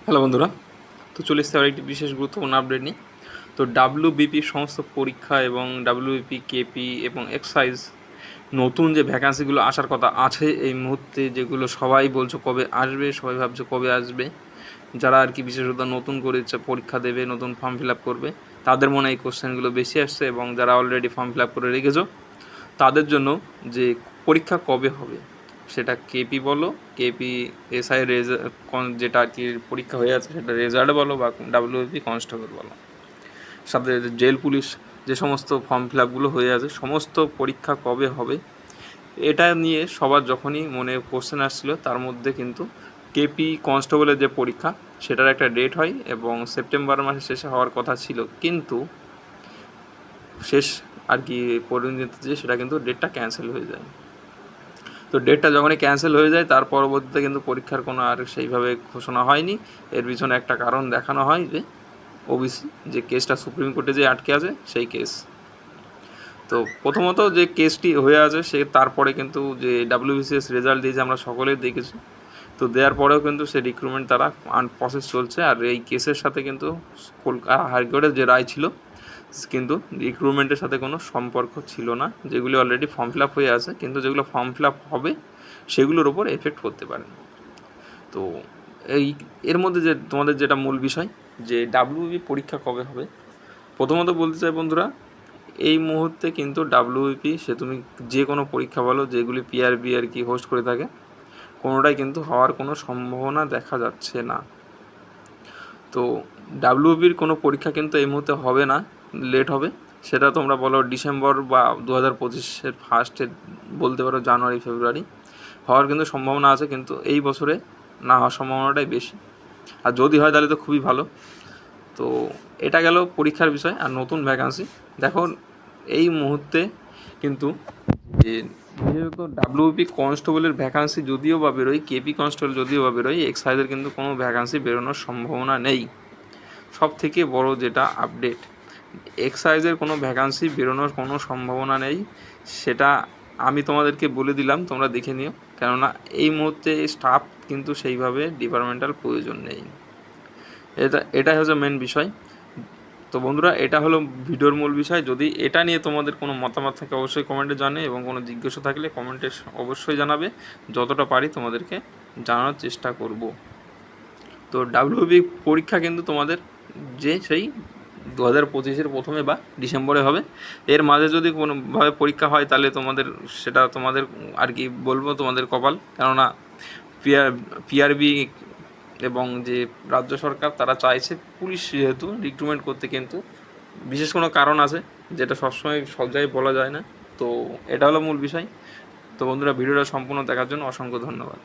Hello বন্ধুরা, তো চলে এসেছে আর একটি বিশেষ গুরুত্বপূর্ণ আপডেট নিয়ে। তো ডাব্লিউবিপি সমস্ত পরীক্ষা এবং ডাব্লিউবিপি কেপি এবং এক্সাইজ নতুন যে ভ্যাকান্সিগুলো আসার কথা আছে এই মুহূর্তে, যেগুলো সবাই বলছে কবে আসবে, সবাই ভাবছে কবে আসবে, যারা আর কি বিশেষত নতুন করে পরীক্ষা দেবে, নতুন ফর্ম ফিল আপ করবে, তাদের মনে এই কোশ্চেনগুলো বেশি আসছে। এবং যারা অলরেডি ফর্ম ফিল আপ করে রেখেছো তাদের জন্য যে পরীক্ষা কবে হবে, সেটা কেপি বলো, কেপি এসআই যেটা আর কি পরীক্ষা হয়ে আছে সেটা রেজাল্ট বলো, বা ডাব্লিউপি কনস্টেবল বলো, সাথে জেল পুলিশ যে সমস্ত ফর্ম ফিল আপগুলো হয়ে আছে, সমস্ত পরীক্ষা কবে হবে এটা নিয়ে সবার যখনই মনে কোশ্চেন আসছিলো। তার মধ্যে কিন্তু কেপি কনস্টেবলের যে পরীক্ষা সেটার একটা ডেট হয় এবং সেপ্টেম্বর মাসের শেষে হওয়ার কথা ছিল, কিন্তু শেষ আর কি পরিণতিতে সেটা কিন্তু ডেটটা ক্যান্সেল হয়ে যায়। তো ডেটটা যখনই ক্যান্সেল হয়ে যায় তার পরবর্তীতে কিন্তু পরীক্ষার কোনো আর সেইভাবে ঘোষণা হয়নি। এর পিছনে একটা কারণ দেখানো হয় যে ওবিসি যে কেসটা সুপ্রিম কোর্টে যে আটকে আছে সেই কেস। তো প্রথমত যে কেসটি হয়ে আছে সে তারপরে কিন্তু যে ডাব্লিউবিসিএস রেজাল্ট দিয়েছে আমরা সকলেই দেখেছি। তো দেওয়ার পরেও কিন্তু সে রিক্রুটমেন্ট তারা প্রসেস চলছে। আর এই কেসের সাথে কিন্তু কলকাতা হাইকোর্টের যে রায় ছিল কিন্তু রিক্রুটমেন্টের সাথে কোনো সম্পর্ক ছিল না, যেগুলি অলরেডি ফর্ম ফিল আপ হয়ে আছে, কিন্তু যেগুলো ফর্ম ফিল আপ হবে সেগুলোর ওপর এফেক্ট করতে পারে। তো এর মধ্যে যে তোমাদের যেটা মূল বিষয় যে ডাব্লিউবি পরীক্ষা কবে হবে, প্রথমত বলতে চাই বন্ধুরা, এই মুহূর্তে কিন্তু ডাব্লিউবি সে তুমি যে কোনো পরীক্ষা বলো, যেগুলি পিআরবি আর কি হোস্ট করে থাকে, কোনোটাই কিন্তু হওয়ার কোনো সম্ভাবনা দেখা যাচ্ছে না। তো ডাব্লিউবির কোনো পরীক্ষা কিন্তু এই মুহূর্তে হবে না, লেট হবে। সেটা তোমরা বলো ডিসেম্বর বা 2025-এর ফার্স্টে, বলতে পারো জানুয়ারি ফেব্রুয়ারি হওয়ার কিন্তু সম্ভাবনা আছে, কিন্তু এই বছরে না হওয়ার সম্ভাবনাটাই বেশি। আর যদি হয় তাহলে তো খুবই ভালো। তো এটা গেল পরীক্ষার বিষয়। আর নতুন ভ্যাকান্সি দেখো, এই মুহূর্তে কিন্তু যে যেহেতু ডাব্লিউপি কনস্টেবলের ভ্যাকান্সি যদিও বা বেরোয়, কেপি কনস্টেবল যদিও বা বেরোয়, এক্সাইজের কিন্তু কোনো ভ্যাকান্সি বেরোনোর সম্ভাবনা নেই। সব থেকে বড় যেটা আপডেট, এক্সাইজের কোনো ভ্যাকান্সি বেরোনোর কোনো সম্ভাবনা নেই। সেটা আমি তোমাদেরকে বলে দিলাম, তোমরা দেখে নিও, কেননা এই মুহূর্তে স্টাফ কিন্তু সেইভাবে ডিপার্টমেন্টাল প্রয়োজন নেই। এটাই হচ্ছে মেন বিষয়। তো বন্ধুরা, এটা হলো ভিডিওর মূল বিষয়। যদি এটা নিয়ে তোমাদের কোনো মতামত থাকে অবশ্যই কমেন্টে জানে, এবং কোনো জিজ্ঞাসা থাকলে কমেন্টে অবশ্যই জানাবে। যতটা পারি তোমাদেরকে জানানোর চেষ্টা করব। তো ডাব্লিউবি পরীক্ষা কিন্তু তোমাদের যে সেই 2025-এর প্রথমে বা ডিসেম্বরে হবে। এর মাঝে যদি কোনোভাবে পরীক্ষা হয় তাহলে তোমাদের সেটা তোমাদের আর কি বলবো, তোমাদের কপাল। কেননা পিআরবি এবং যে রাজ্য সরকার তারা চাইছে পুলিশ যেহেতু রিক্রুটমেন্ট করতে, কিন্তু বিশেষ কোনো কারণ আছে যেটা সবসময় সব জায়গায় বলা যায় না। তো এটা হলো মূল বিষয়। তো বন্ধুরা, ভিডিওটা সম্পূর্ণ দেখার জন্য অসংখ্য ধন্যবাদ।